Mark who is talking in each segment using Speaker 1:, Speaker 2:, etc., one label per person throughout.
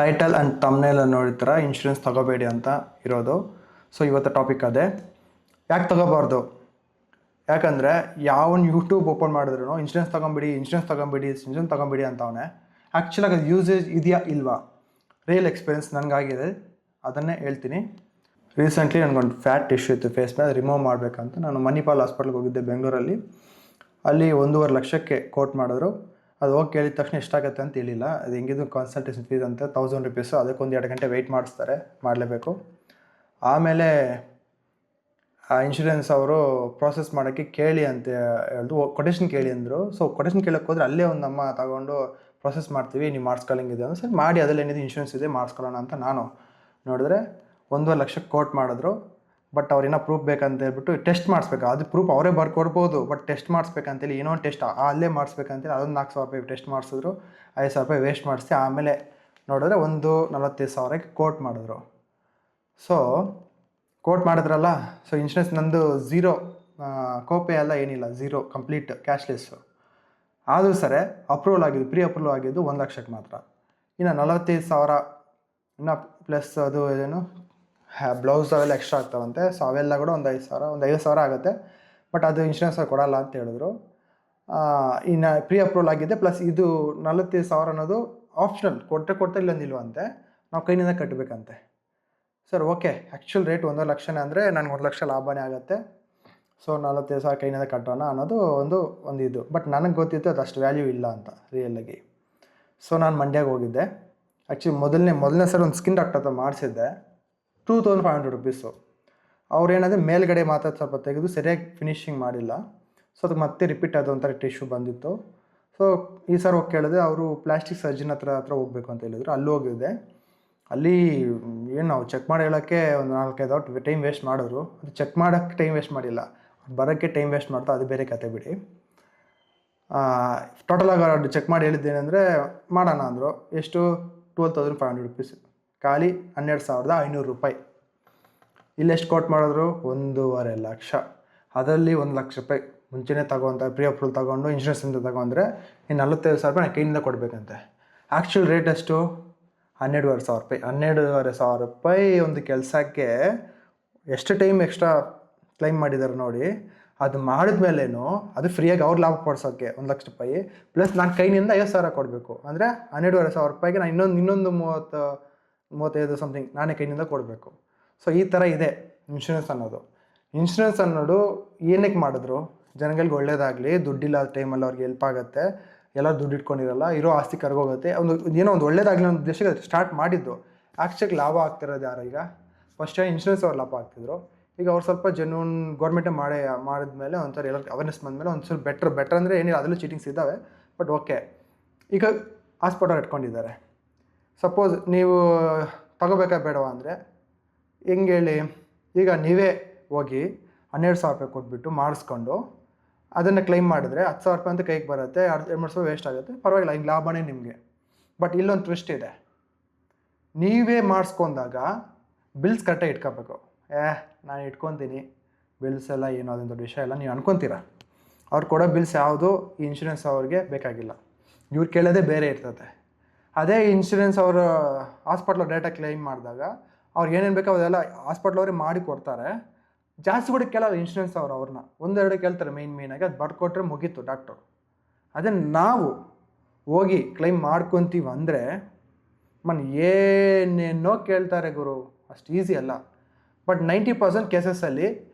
Speaker 1: Title and thumbnail ನೋಡಿರ್ತೀರ insurance ತಗೋಬೇಡಿ ಅಂತ ಇರೋದು. ಸೊ ಇವತ್ತು ಟಾಪಿಕ್ ಅದೇ. ಯಾಕೆ ತಗೋಬಾರ್ದು? ಯಾಕಂದರೆ ಯಾವನು ಯೂಟ್ಯೂಬ್ ಓಪನ್ ಮಾಡಿದ್ರು ಇನ್ಶೂರೆನ್ಸ್ ತಗೊಂಬಿಡಿ ಅಂತವನೇ. ಆ್ಯಕ್ಚುಲಾಗಿ ಅದು ಯೂಸೇಜ್ ಇದೆಯಾ ಇಲ್ವಾ? ರಿಯಲ್ ಎಕ್ಸ್ಪೀರಿಯನ್ಸ್ ನನಗಾಗಿದೆ, ಅದನ್ನೇ ಹೇಳ್ತೀನಿ. ರೀಸೆಂಟ್ಲಿ ನನಗೊಂದು ಫ್ಯಾಟ್ ಇಶ್ಯೂ ಇತ್ತು ಫೇಸ್ ಮೇಲೆ, ರಿಮೂವ್ ಮಾಡಬೇಕಂತ ನಾನು ಮಣಿಪಾಲ್ ಹಾಸ್ಪಿಟ್ಲ್ಗೆ ಹೋಗಿದ್ದೆ ಬೆಂಗಳೂರಲ್ಲಿ. ಅಲ್ಲಿ 1.5 ಲಕ್ಷಕ್ಕೆ ಕೋಟ್ ಮಾಡಿದ್ರು. ಅದು ಹೋಗಿ ಕೇಳಿದ ತಕ್ಷಣ ಎಷ್ಟಾಗುತ್ತೆ ಅಂತ ಹೇಳಿಲ್ಲ. ಅದು ಹೆಂಗಿದ್ರು ಕನ್ಸಲ್ಟೇಷನ್ ಫೀಸ್ ಅಂತ 1000 ರೂಪೀಸು. ಅದಕ್ಕೊಂದು 2 ಗಂಟೆ ವೆಯ್ಟ್ ಮಾಡಿಸ್ತಾರೆ, ಮಾಡಲೇಬೇಕು. ಆಮೇಲೆ ಆ ಇನ್ಶೂರೆನ್ಸ್ ಅವರು ಪ್ರೋಸೆಸ್ ಮಾಡೋಕ್ಕೆ ಕೇಳಿ ಅಂತ ಹೇಳಿದ್ರು, ಕೊಟೇಶನ್ ಕೇಳಿ ಅಂದರು. ಸೊ ಕೊಟೇಶನ್ ಕೇಳೋಕ್ಕೆ ಹೋದರೆ ಅಲ್ಲೇ ಒಂದು ನಮ್ಮ ತಗೊಂಡು ಪ್ರೊಸೆಸ್ ಮಾಡ್ತೀವಿ, ನೀವು ಮಾಡಿಸ್ಕೊಳ್ಳಂಗಿದೆ ಅಂದರೆ ಸರಿ ಮಾಡಿ, ಅದರಲ್ಲಿ ಏನಿದೆ ಇನ್ಶೂರೆನ್ಸ್ ಇದೆ ಮಾಡಿಸ್ಕೊಳ್ಳೋಣ ಅಂತ ನಾನು ನೋಡಿದ್ರೆ 1.5 ಲಕ್ಷಕ್ಕೆ ಕೋಟ್ ಮಾಡಿದ್ರು. ಬಟ್ ಅವ್ರೇನೋ ಪ್ರೂಫ್ ಬೇಕಂತ ಹೇಳ್ಬಿಟ್ಟು ಟೆಸ್ಟ್ ಮಾಡಿಸ್ಬೇಕು. ಅದು ಪ್ರೂಫ್ ಅವರೇ ಬರ್ಕೊಡ್ಬೋದು, ಬಟ್ ಟೆಸ್ಟ್ ಮಾಡಿಸ್ಬೇಕಂತೇಳಿ ಏನೋ ಒಂದು ಟೆಸ್ಟ್ ಅಲ್ಲೇ ಮಾಡಿಸ್ಬೇಕಂತೇಳಿ ಅದೊಂದು 4,000 ರೂಪಾಯಿ ಟೆಸ್ಟ್ ಮಾಡಿಸಿದ್ರು. 5,000 ರೂಪಾಯಿ ವೇಸ್ಟ್ ಮಾಡಿಸಿ ಆಮೇಲೆ ನೋಡಿದ್ರೆ 1,45,000ಕ್ಕೆ ಕೋಟ್ ಮಾಡಿದ್ರು. ಸೊ ಕೋಟ್ ಮಾಡಿದ್ರಲ್ಲ, ಸೊ ಇನ್ಶೂರೆನ್ಸ್ ನಂದು ಝೀರೋ, ಕೋಪೇ ಎಲ್ಲ ಏನಿಲ್ಲ, ಝೀರೋ ಕಂಪ್ಲೀಟ್ ಕ್ಯಾಶ್ಲೆಸ್ಸು. ಆದರೂ ಸರಿ ಅಪ್ರೂವಲ್ ಆಗಿದ್ದು, ಪ್ರೀ ಅಪ್ರೂವಲ್ ಆಗಿದ್ದು 1 ಲಕ್ಷಕ್ಕೆ ಮಾತ್ರ. ಇನ್ನು 45,000 ಇನ್ನು ಪ್ಲಸ್ ಅದು ಏನು ಬ್ಲೌಸ್ ಅವೆಲ್ಲ ಎಕ್ಸ್ಟ್ರಾ ಆಗ್ತಾವಂತೆ. ಸೊ ಅವೆಲ್ಲ ಕೂಡ ಒಂದು 5,000 ಆಗುತ್ತೆ. ಬಟ್ ಅದು ಇನ್ಶೂರೆನ್ಸ್ ಕೊಡಲ್ಲ ಅಂತ ಹೇಳಿದ್ರು. ಇನ್ನು ಪ್ರೀ ಅಪ್ರೂವಲ್ ಆಗಿದೆ, ಪ್ಲಸ್ ಇದು 45,000 ಅನ್ನೋದು ಆಪ್ಷನಲ್, ಕೊಡ್ತಾ ಇಲ್ಲಂದಿಲ್ವಂತೆ, ನಾವು ಕೈನಿಂದ ಕಟ್ಟಬೇಕಂತೆ. ಸರ್ ಓಕೆ, ಆ್ಯಕ್ಚುಲ್ ರೇಟ್ 1 ಲಕ್ಷನೇ ಅಂದರೆ ನನಗೆ 1 ಲಕ್ಷ ಲಾಭನೇ ಆಗುತ್ತೆ. ಸೊ 45,000 ಕೈನಿಂದ ಕಟ್ಟೋಣ ಅನ್ನೋದು ಒಂದು ಇದು. ಬಟ್ ನನಗೆ ಗೊತ್ತಿತ್ತು ಅದು ಅಷ್ಟು ವ್ಯಾಲ್ಯೂ ಇಲ್ಲ ಅಂತ ರಿಯಲಾಗಿ. ಸೊ ನಾನು ಮಂಡ್ಯಗೆ ಹೋಗಿದ್ದೆ. ಆ್ಯಕ್ಚುಲಿ ಮೊದಲನೇ ಸರ್ ಒಂದು ಸ್ಕಿನ್ ಡಾಕ್ಟರ್ ಹತ್ರ ಮಾಡಿಸಿದ್ದೆ, 2,500 ರೂಪೀಸು. ಅವ್ರೇನಂದರೆ ಮೇಲ್ಗಡೆ ಮಾತ್ರ ಸ್ವಲ್ಪ ತೆಗೆದು ಸರಿಯಾಗಿ ಫಿನಿಶಿಂಗ್ ಮಾಡಿಲ್ಲ. ಸೊ ಅದಕ್ಕೆ ಮತ್ತೆ ರಿಪೀಟ್ ಆದ ಒಂಥರ ಟಿಶ್ಯೂ ಬಂದಿತ್ತು. ಸೊ ಈ ಸರ್ ಹೋಗಿ ಕೇಳಿದೆ, ಅವರು ಪ್ಲಾಸ್ಟಿಕ್ ಸರ್ಜನ್ ಹತ್ರ ಹೋಗಬೇಕು ಅಂತ ಹೇಳಿದರು. ಅಲ್ಲಿ ಹೋಗಿದ್ದೆ. ಅಲ್ಲಿ ಏನು ನಾವು ಚೆಕ್ ಮಾಡಿ ಹೇಳೋಕ್ಕೆ ಒಂದು 4-5 ಅವರ್ ಟೈಮ್ ವೇಸ್ಟ್ ಮಾಡಿದ್ರು. ಅದು ಚೆಕ್ ಮಾಡೋಕ್ಕೆ ಟೈಮ್ ವೇಸ್ಟ್ ಮಾಡಿಲ್ಲ, ಬರೋಕ್ಕೆ ಟೈಮ್ ವೇಸ್ಟ್ ಮಾಡ್ತಾ, ಅದು ಬೇರೆ ಕತೆ ಬಿಡಿ. ಟೋಟಲಾಗಿ ಅದು ಚೆಕ್ ಮಾಡಿ ಹೇಳಿದ್ದೇನೆಂದರೆ ಮಾಡೋಣ ಅಂದರು. ಎಷ್ಟು? 12,500 ರೂಪೀಸ್, ಖಾಲಿ 12,500 ರೂಪಾಯಿ. ಇಲ್ಲೆಷ್ಟು ಕೋಟ್ ಮಾಡಿದ್ರು? 1.5 ಲಕ್ಷ. ಅದರಲ್ಲಿ 1 ಲಕ್ಷ ರೂಪಾಯಿ ಮುಂಚೆನೇ ತಗೊಂತಾರೆ, ಪ್ರೀ ಅಪ್ರೂವಲ್ ತೊಗೊಂಡು ಇನ್ಶೂರೆನ್ಸ್ ಅಂತ ತಗೊಂಡ್ರೆ ಇನ್ನು 45,000 ರೂಪಾಯಿ ನಾನು ಕೈಯಿಂದ ಕೊಡಬೇಕಂತೆ. ಆ್ಯಕ್ಚುಲ್ ರೇಟ್ ಎಷ್ಟು? 12,500 ರೂಪಾಯಿ. 12,500 ರೂಪಾಯಿ ಒಂದು ಕೆಲಸಕ್ಕೆ ಎಷ್ಟು ಟೈಮ್ ಎಕ್ಸ್ಟ್ರಾ ಕ್ಲೈಮ್ ಮಾಡಿದ್ದಾರೆ ನೋಡಿ. ಅದು ಮಾಡಿದ್ಮೇಲೇನು ಅದು ಫ್ರೀಯಾಗಿ ಅವ್ರು ಲಾಭ ಪಡಿಸೋಕ್ಕೆ 1 ಲಕ್ಷ ರೂಪಾಯಿ, ಪ್ಲಸ್ ನಾನು ಕೈನಿಂದ 50,000 ಕೊಡಬೇಕು. ಅಂದರೆ 12,500 ರೂಪಾಯಿಗೆ ನಾನು ಇನ್ನೊಂದು 35 ಸಮಥಿಂಗ್ ನಾನೇ ಕೈನಿಂದ ಕೊಡಬೇಕು. ಸೊ ಈ ಥರ ಇದೆ ಇನ್ಶೂರೆನ್ಸ್ ಅನ್ನೋದು. ಇನ್ಶೂರೆನ್ಸ್ ಅನ್ನೋದು ಏನಕ್ಕೆ ಮಾಡಿದ್ರು? ಜನಗಳಿಗೆ ಒಳ್ಳೇದಾಗಲಿ, ದುಡ್ಡಿಲ್ಲ ಟೈಮಲ್ಲಿ ಅವ್ರಿಗೆ ಹೆಲ್ಪ್ ಆಗುತ್ತೆ. ಎಲ್ಲ ದುಡ್ಡು ಇಟ್ಕೊಂಡಿರಲ್ಲ, ಇರೋ ಆಸ್ತಿ ಕರ್ಗೋಗುತ್ತೆ, ಏನೋ ಒಂದು ಒಳ್ಳೇದಾಗಲಿ ಅನ್ನೋ ಉದ್ದೇಶಕ್ಕೆ ಸ್ಟಾರ್ಟ್ ಮಾಡಿದ್ದು. ಆ್ಯಕ್ಚುಲಿ ಲಾಭ ಆಗ್ತಿರೋದು ಯಾರು? ಈಗ ಫಸ್ಟ್ ಇನ್ಶೂರೆನ್ಸ್ ಅವ್ರು ಲಾಭ ಆಗ್ತಿದ್ರು. ಈಗ ಅವ್ರು ಸ್ವಲ್ಪ ಜೆನ್ಯೂನ್ ಗೌರ್ಮೆಂಟೇ ಮಾಡಿದ್ಮೇಲೆ ಒಂಥರ ಎಲ್ಲ ಅವೇರ್ನೆಸ್ ಬಂದಮೇಲೆ ಒಂದು ಸ್ವಲ್ಪ ಬೆಟ್ರ್ ಅಂದರೆ ಏನಿಲ್ಲ, ಅದರಲ್ಲೂ ಚೀಟಿಂಗ್ಸ್ ಇದ್ದಾವೆ. ಬಟ್ ಓಕೆ, ಈಗ ಹಾಸ್ಪಿಟಲ್ ಇಟ್ಕೊಂಡಿದ್ದಾರೆ. ಸಪೋಸ್ ನೀವು ತಗೋಬೇಕಾ ಬೇಡವಾ ಅಂದರೆ ಹೆಂಗೆ ಹೇಳಿ? ಈಗ ನೀವೇ ಹೋಗಿ 12,000 ರೂಪಾಯಿ ಕೊಟ್ಬಿಟ್ಟು ಮಾಡಿಸ್ಕೊಂಡು ಅದನ್ನು ಕ್ಲೈಮ್ ಮಾಡಿದ್ರೆ 10,000 ರೂಪಾಯಿ ಅಂತ ಕೈಗೆ ಬರುತ್ತೆ, 2-3 ಸಾವಿರ ವೇಸ್ಟ್ ಆಗುತ್ತೆ, ಪರವಾಗಿಲ್ಲ, ಹಿಂಗೆ ಲಾಭನೇ ನಿಮಗೆ. ಬಟ್ ಇಲ್ಲೊಂದು ಟ್ವಿಸ್ಟ್ ಇದೆ. ನೀವೇ ಮಾಡಿಸ್ಕೊಂಡಾಗ ಬಿಲ್ಸ್ ಕರೆಕ್ಟಾಗಿ ಇಟ್ಕೋಬೇಕು. ನಾನು ಇಟ್ಕೊತೀನಿ ಬಿಲ್ಸ್ ಎಲ್ಲ, ಏನೋ ಅದೊಂದು ದೊಡ್ಡ ವಿಷಯ ಎಲ್ಲ ನೀವು ಅನ್ಕೊತೀರ. ಅವ್ರು ಕೊಡೋ ಬಿಲ್ಸ್ ಯಾವುದು ಈ ಇನ್ಶೂರೆನ್ಸ್ ಅವ್ರಿಗೆ ಬೇಕಾಗಿಲ್ಲ, ಇವ್ರು ಕೇಳೋದೇ ಬೇರೆ ಇರ್ತದೆ. ಅದೇ ಇನ್ಶೂರೆನ್ಸ್ ಅವರು ಹಾಸ್ಪಿಟ್ಲ್ ಡೇಟಾಗಿ ಕ್ಲೈಮ್ ಮಾಡಿದಾಗ ಅವ್ರಿಗೆ ಏನೇನು ಬೇಕೋ ಅದೆಲ್ಲ ಹಾಸ್ಪಿಟ್ಲವ್ರಿಗೆ ಮಾಡಿ ಕೊಡ್ತಾರೆ. ಜಾಸ್ತಿ ಕೂಡ ಕೇಳಲ್ಲ ಇನ್ಶೂರೆನ್ಸ್ ಅವ್ರನ್ನ 1-2 ಕೇಳ್ತಾರೆ ಮೇಯ್ನಾಗಿ, ಅದು ಬರ್ಕೊಟ್ರೆ ಮುಗೀತು ಡಾಕ್ಟ್ರು. ಅದೇ ನಾವು ಹೋಗಿ ಕ್ಲೈಮ್ ಮಾಡ್ಕೊತೀವಿ ಅಂದರೆ ಏನೇನೋ ಕೇಳ್ತಾರೆ ಗುರು, ಅಷ್ಟು ಈಸಿ ಅಲ್ಲ. ಬಟ್ 90% ಕೇಸಸ್ಸಲ್ಲಿ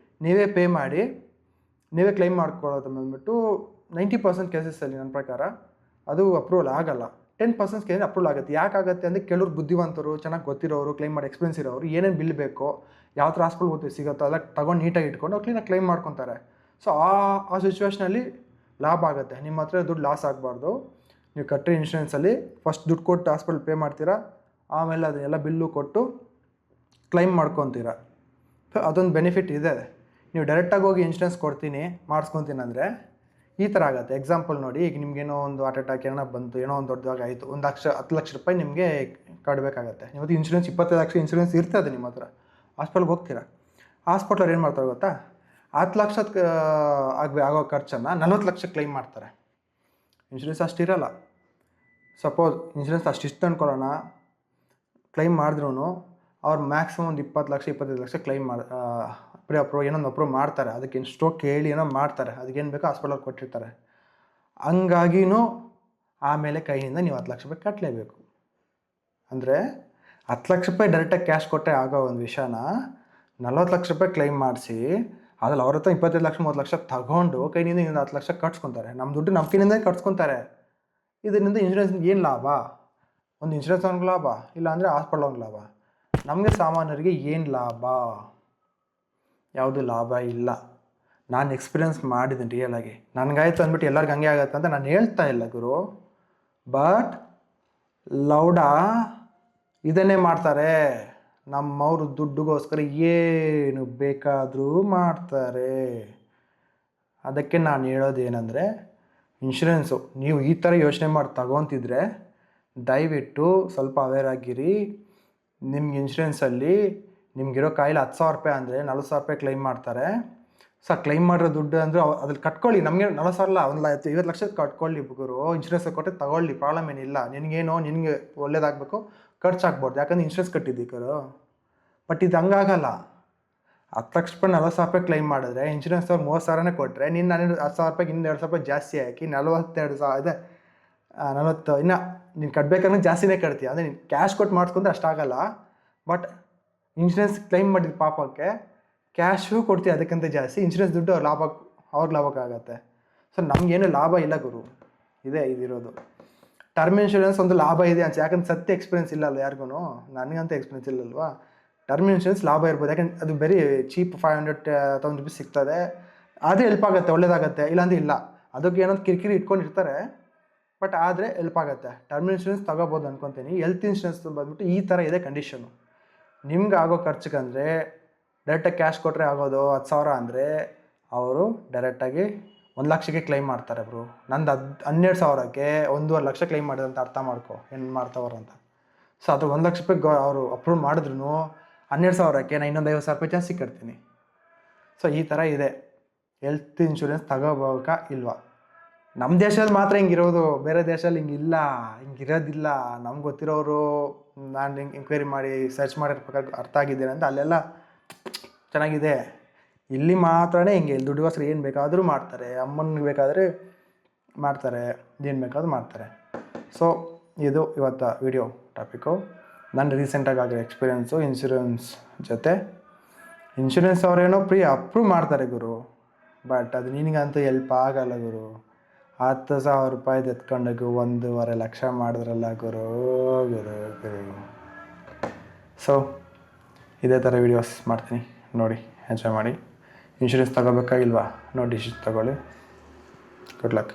Speaker 1: ನೀವೇ ಪೇ ಮಾಡಿ ನೀವೇ ಕ್ಲೈಮ್ ಮಾಡ್ಕೊಳ್ಳೋದು ಬಂದ್ಬಿಟ್ಟು 90% ಕೇಸಸ್ಸಲ್ಲಿ ನನ್ನ ಪ್ರಕಾರ ಅದು ಅಪ್ರೂವಲ್ ಆಗಲ್ಲ. 10% ಕೇಸ್ ಅಪ್ರೂವಲ್ ಆಗುತ್ತೆ. ಯಾಕಾಗುತ್ತೆ ಅಂದರೆ ಕೆಲವ್ರು ಬುದ್ಧಿವಂತರು, ಚೆನ್ನಾಗಿ ಗೊತ್ತಿರೋರು, ಕ್ಲೈಮ್ ಮಾಡಿ ಎಕ್ಸ್ಪೀರಿಯನ್ಸ್ ಇರೋರು, ಏನೇನು ಬಿಲ್ ಬೇಕೋ, ಯಾವ ಥರ ಹಾಸ್ಪಿಟಲ್ ಹೋಗ್ತೀವಿ ಸಿಗುತ್ತೋ ಎಲ್ಲ ತಗೊಂಡು ನೀಟಾಗಿ ಇಟ್ಕೊಂಡು ಅವ್ರು ಕ್ಲೀನಾಗಿ ಕ್ಲೈಮ್ ಮಾಡ್ಕೊತಾರೆ. ಸೊ ಆ ಸಿಚುವೇಷನಲ್ಲಿ ಲಾಭ ಆಗುತ್ತೆ. ನಿಮ್ಮ ಹತ್ರ ದುಡ್ಡು ಲಾಸ್ ಆಗಬಾರ್ದು. ನೀವು ಕಟ್ಟಿರೋ ಇನ್ಶೂರೆನ್ಸಲ್ಲಿ ಫಸ್ಟ್ ದುಡ್ಡು ಕೊಟ್ಟು ಹಾಸ್ಪಿಟಲ್ ಪೇ ಮಾಡ್ತೀರಾ, ಆಮೇಲೆ ಅದನ್ನೆಲ್ಲ ಬಿಲ್ಲು ಕೊಟ್ಟು ಕ್ಲೈಮ್ ಮಾಡ್ಕೊತೀರ. ಸೊ ಅದೊಂದು ಬೆನಿಫಿಟ್ ಇದೆ. ನೀವು ಡೈರೆಕ್ಟಾಗಿ ಹೋಗಿ ಇನ್ಶೂರೆನ್ಸ್ ಕೊಡ್ತೀನಿ ಮಾಡಿಸ್ಕೊತೀನಿ ಅಂದರೆ ಈ ಥರ ಆಗುತ್ತೆ. ಎಕ್ಸಾಂಪಲ್ ನೋಡಿ, ಈಗ ನಿಮಗೇನೋ ಒಂದು ಹಾರ್ಟ್ ಅಟ್ಯಾಕ್ ಏನೋ ಬಂತು, ಏನೋ ಒಂದು ದೊಡ್ಡದಾಗಿ ಆಯಿತು, 10 ಲಕ್ಷ ರೂಪಾಯಿ ನಿಮಗೆ ಕಟ್ಟಬೇಕಾಗತ್ತೆ. ನಿಮ್ಮದು ಇನ್ಶೂರೆನ್ಸ್ 25 ಲಕ್ಷ ಇನ್ಶೂರೆನ್ಸ್ ಇರ್ತದೆ ನಿಮ್ಮ ಹತ್ರ. ಹಾಸ್ಪಿಟಲ್ಗೆ ಹೋಗ್ತೀರಾ, ಹಾಸ್ಪಿಟ್ಲವ್ರು ಏನು ಮಾಡ್ತಾರೆ ಗೊತ್ತಾ? 10 ಲಕ್ಷಕ್ಕೆ ಆಗೋ ಖರ್ಚನ್ನು 40 ಲಕ್ಷಕ್ಕೆ ಕ್ಲೈಮ್ ಮಾಡ್ತಾರೆ. ಇನ್ಶೂರೆನ್ಸ್ ಅಷ್ಟಿರಲ್ಲ. ಸಪೋಸ್ ಇನ್ಶೂರೆನ್ಸ್ ಅಷ್ಟಿಷ್ಟು ಅಂದ್ಕೊಳ್ಳೋಣ, ಕ್ಲೈಮ್ ಮಾಡಿದ್ರೂ ಅವ್ರು ಮ್ಯಾಕ್ಸಿಮಮ್ ಒಂದು 20 ಲಕ್ಷ 25 ಲಕ್ಷ ಕ್ಲೈಮ್ ಏನೊಂದು ಅಪ್ರೂವ್ ಮಾಡ್ತಾರೆ. ಅದಕ್ಕೆ ಎಷ್ಟೋ ಕೇಳಿ ಏನೋ ಮಾಡ್ತಾರೆ, ಅದಕ್ಕೇನು ಬೇಕೋ ಹಾಸ್ಪಿಟಲ್ ಕೊಟ್ಟಿರ್ತಾರೆ. ಹಂಗಾಗಿನೂ ಆಮೇಲೆ ಕೈಯಿಂದ ನೀವು 10 ಲಕ್ಷ ರೂಪಾಯಿ ಕಟ್ಟಲೇಬೇಕು. ಅಂದರೆ 10 ಲಕ್ಷ ರೂಪಾಯಿ ಡೈರೆಕ್ಟಾಗಿ ಕ್ಯಾಶ್ ಕೊಟ್ಟರೆ ಆಗೋ ಒಂದು ವಿಷಯನ 40 ಲಕ್ಷ ರೂಪಾಯಿ ಕ್ಲೈಮ್ ಮಾಡಿಸಿ ಅದ್ರಲ್ಲಿ ಅವ್ರ ಹತ್ರ 25 ಲಕ್ಷ 30 ಲಕ್ಷ ತಗೊಂಡು ಕೈನಿಂದ ಇನ್ನೊಂದು 10 ಲಕ್ಷ ಕಟ್ಸ್ಕೊತಾರೆ. ನಮ್ಮ ದುಡ್ಡು ನಮ್ಮ ಕೈನಿಂದ ಕಟ್ಸ್ಕೊತಾರೆ. ಇದರಿಂದ ಇನ್ಶೂರೆನ್ಸ್ ಏನು ಲಾಭ? ಒಂದು ಇನ್ಶೂರೆನ್ಸ್ ಅವ್ನಿಗೆ ಲಾಭ, ಇಲ್ಲಾಂದರೆ ಹಾಸ್ಪಿಟಲ್ ಅವ್ನಿಗೆ ಲಾಭ. ನಮಗೆ ಸಾಮಾನ್ಯರಿಗೆ ಏನು ಲಾಭ? ಯಾವುದು ಲಾಭ ಇಲ್ಲ. ನಾನು ಎಕ್ಸ್ಪೀರಿಯೆನ್ಸ್ ಮಾಡಿದ್ದೀನಿ ರಿಯಲಾಗಿ. ನನಗಾಯ್ತು ಅಂದ್ಬಿಟ್ಟು ಎಲ್ಲರಿಗೂ ಹಂಗೆ ಆಗುತ್ತೆ ಅಂತ ನಾನು ಹೇಳ್ತಾ ಇಲ್ಲ ಗುರು. ಬಟ್ ಲೌಡ ಇದನ್ನೇ ಮಾಡ್ತಾರೆ. ನಮ್ಮವರು ದುಡ್ಡುಗೋಸ್ಕರ ಏನು ಬೇಕಾದರೂ ಮಾಡ್ತಾರೆ. ಅದಕ್ಕೆ ನಾನು ಹೇಳೋದೇನೆಂದರೆ, ಇನ್ಶೂರೆನ್ಸು ನೀವು ಈ ಥರ ಯೋಚನೆ ಮಾಡಿ ತಗೊತಿದ್ರೆ ದಯವಿಟ್ಟು ಸ್ವಲ್ಪ ಅವೇರ್ ಆಗಿರಿ. ನಿಮ್ಗೆ ಇನ್ಶೂರೆನ್ಸಲ್ಲಿ ನಿಮಗಿರೋ ಕಾಯಿಲೆ 10,000 ರೂಪಾಯಿ ಅಂದರೆ 40,000 ರೂಪಾಯಿ ಕ್ಲೈಮ್ ಮಾಡ್ತಾರೆ. ಸೊ ಕ್ಲೈಮ್ ಮಾಡಿರೋ ದುಡ್ಡು ಅಂದರೆ ಅದ್ರಲ್ಲಿ ಕಟ್ಕೊಳ್ಳಿ. ನಮಗೆ 40,000 ಅಲ್ಲ, ಒಂದು 50 ಲಕ್ಷ ಕಟ್ಕೊಳ್ಳಿ ಗುರು. ಇನ್ಶೂರೆನ್ಸ್ ಕೊಟ್ಟರೆ ತಗೊಳ್ಳಿ, ಪ್ರಾಬ್ಲಮ್ ಏನಿಲ್ಲ. ನಿನಗೆ ಒಳ್ಳೇದಾಗಬೇಕು, ಖರ್ಚಾಗ್ಬಾರ್ದು. ಯಾಕಂದ್ರೆ ಇನ್ಶೂರೆನ್ಸ್ ಕಟ್ಟಿದ್ದೀಕರು. ಬಟ್ ಇದು ಹಂಗಾಗಲ್ಲ. 10 ಲಕ್ಷ ರೂಪಾಯಿ 40,000 ರೂಪಾಯಿ ಕ್ಲೈಮ್ ಮಾಡಿದ್ರೆ ಇನ್ಶೂರೆನ್ಸ್ ಅವ್ರು 30,000ನೇ ಕೊಟ್ಟರೆ ನೀನು 10,000 ರೂಪಾಯಿಗೆ ಇನ್ನೂ 2,000 ರೂಪಾಯಿ ಜಾಸ್ತಿ ಹಾಕಿ 42,000 ಇದೆ 40. ಇನ್ನು ನೀನು ಕಟ್ಟಬೇಕಂದ್ರೆ ಜಾಸ್ತಿನೇ ಕಟ್ತೀಯ. ಅಂದರೆ ನೀನು ಕ್ಯಾಶ್ ಕೊಟ್ಟು ಮಾಡಿಸ್ಕೊಂಡ್ರೆ ಅಷ್ಟಾಗಲ್ಲ. ಬಟ್ ಇನ್ಶೂರೆನ್ಸ್ ಕ್ಲೈಮ್ ಮಾಡಿದ ಪಾಪಕ್ಕೆ ಕ್ಯಾಶು ಕೊಡ್ತೀವಿ ಅದಕ್ಕಿಂತ ಜಾಸ್ತಿ. ಇನ್ಶೂರೆನ್ಸ್ ದುಡ್ಡು ಅವ್ರಿಗೆ ಲಾಭಕ್ಕಾಗತ್ತೆ. ಸೊ ನಮಗೇನು ಲಾಭ ಇಲ್ಲ ಗುರು. ಇದಿರೋದು ಟರ್ಮ್ ಇನ್ಶೂರೆನ್ಸ್ ಒಂದು ಲಾಭ ಇದೆ ಅಂತ. ಯಾಕಂದ್ರೆ ಸತ್ಯ ಎಕ್ಸ್ಪೀರಿಯನ್ಸ್ ಇಲ್ಲಲ್ಲ ಯಾರಿಗೂ. ನನಗಂತ ಎಕ್ಸ್ಪೀರಿಯನ್ಸ್ ಇಲ್ಲಲ್ವಾ. ಟರ್ಮ್ ಇನ್ಶೂರೆನ್ಸ್ ಲಾಭ ಇರ್ಬೋದು. ಯಾಕಂದ್ರೆ ಅದು ವೆರಿ ಚೀಪ್, 500-1,000 ರೂಪೀಸ್ ಸಿಗ್ತದೆ. ಅದು ಹೆಲ್ಪ್ ಆಗುತ್ತೆ, ಒಳ್ಳೇದಾಗತ್ತೆ. ಇಲ್ಲಾಂದ್ರೆ ಇಲ್ಲ, ಅದಕ್ಕೆ ಏನೋ ಕಿರಿಕಿರಿ ಇಟ್ಕೊಂಡಿರ್ತಾರೆ. ಬಟ್ ಆದರೆ ಹೆಲ್ಪ್ ಆಗುತ್ತೆ. ಟರ್ಮ್ ಇನ್ಶೂರೆನ್ಸ್ ತೊಗೋಬೋದು ಅನ್ಕೊತೀನಿ. ಹೆಲ್ತ್ ಇನ್ಶೂರೆನ್ಸ್ ಬಂದ್ಬಿಟ್ಟು ಈ ಥರ ಇದೆ ಕಂಡೀಷನು. ನಿಮ್ಗೆ ಆಗೋ ಖರ್ಚಿಗಂದರೆ ಡೈರೆಕ್ಟಾಗಿ ಕ್ಯಾಶ್ ಕೊಟ್ಟರೆ ಆಗೋದು 10,000 ಅಂದರೆ ಅವರು ಡೈರೆಕ್ಟಾಗಿ 1 ಲಕ್ಷಕ್ಕೆ ಕ್ಲೈಮ್ ಮಾಡ್ತಾರೆ ಬ್ರೋ. ನಂದು 12,000ಕ್ಕೆ 1.5 ಲಕ್ಷ ಕ್ಲೈಮ್ ಮಾಡಿದಂತ ಅರ್ಥ ಮಾಡ್ಕೊ ಏನು ಮಾಡ್ತಾವ್ರಂತ. ಸೊ ಅದು 1 ಲಕ್ಷ ರೂಪಾಯಿ ಅವರು ಅಪ್ರೂವ್ ಮಾಡಿದ್ರು 12,000ಕ್ಕೆ ನಾನು ಇನ್ನೊಂದು 50,000 ರೂಪಾಯಿ ಜಾಸ್ತಿ ಕಟ್ತೀನಿ. ಸೊ ಈ ಥರ ಇದೆ. ಹೆಲ್ತ್ ಇನ್ಶೂರೆನ್ಸ್ ತಗೋಬೇಕಾ ಇಲ್ವಾ? ನಮ್ಮ ದೇಶದಲ್ಲಿ ಮಾತ್ರ ಹಿಂಗಿರೋದು, ಬೇರೆ ದೇಶದಲ್ಲಿ ಹಿಂಗಿರೋದಿಲ್ಲ. ನಮ್ಗೆ ಗೊತ್ತಿರೋರು, ನಾನು ಹಿಂಗೆ ಎಂಕ್ವೈರಿ ಮಾಡಿ ಸರ್ಚ್ ಮಾಡಿರ್ಬೇಕಾದ್ರೆ ಅರ್ಥ ಆಗಿದ್ದೇನೆ ಅಂತ ಅಲ್ಲೆಲ್ಲ ಚೆನ್ನಾಗಿದೆ. ಇಲ್ಲಿ ಮಾತ್ರನೇ ಹಿಂಗೆ ದುಡ್ಡುಗೋಸ್ಕರ ಏನು ಬೇಕಾದರೂ ಮಾಡ್ತಾರೆ. ಅಮ್ಮನಿಗೆ ಬೇಕಾದರೆ ಮಾಡ್ತಾರೆ, ಏನು ಬೇಕಾದರೂ ಮಾಡ್ತಾರೆ. ಸೊ ಇದು ಇವತ್ತು ವಿಡಿಯೋ ಟಾಪಿಕ್ಕು. ನನ್ನ ರೀಸೆಂಟಾಗಿ ಆಗಿರೋ ಎಕ್ಸ್ಪೀರಿಯೆನ್ಸು ಇನ್ಶೂರೆನ್ಸ್ ಜೊತೆ. ಇನ್ಶೂರೆನ್ಸ್ ಅವರೇನೋ ಅಪ್ರೂವ್ ಮಾಡ್ತಾರೆ ಗುರು. ಬಟ್ ಅದು ನಿನಗಂತೂ ಹೆಲ್ಪ್ ಆಗಲ್ಲ ಗುರು. 10,000 ರೂಪಾಯಿದು ಎತ್ಕೊಂಡೋಗಿ 1.5 ಲಕ್ಷ ಮಾಡಿದ್ರಲ್ಲ ಗುರು. ಸೊ ಇದೇ ಥರ ವೀಡಿಯೋಸ್ ಮಾಡ್ತೀನಿ, ನೋಡಿ ಎಂಜಾಯ್ ಮಾಡಿ. ಇನ್ಶೂರೆನ್ಸ್ ತಗೋಬೇಕಾ ಇಲ್ವಾ ನೋಡಿ ಡಿಸಿಷನ್ ತಗೊಳ್ಳಿ. Good luck.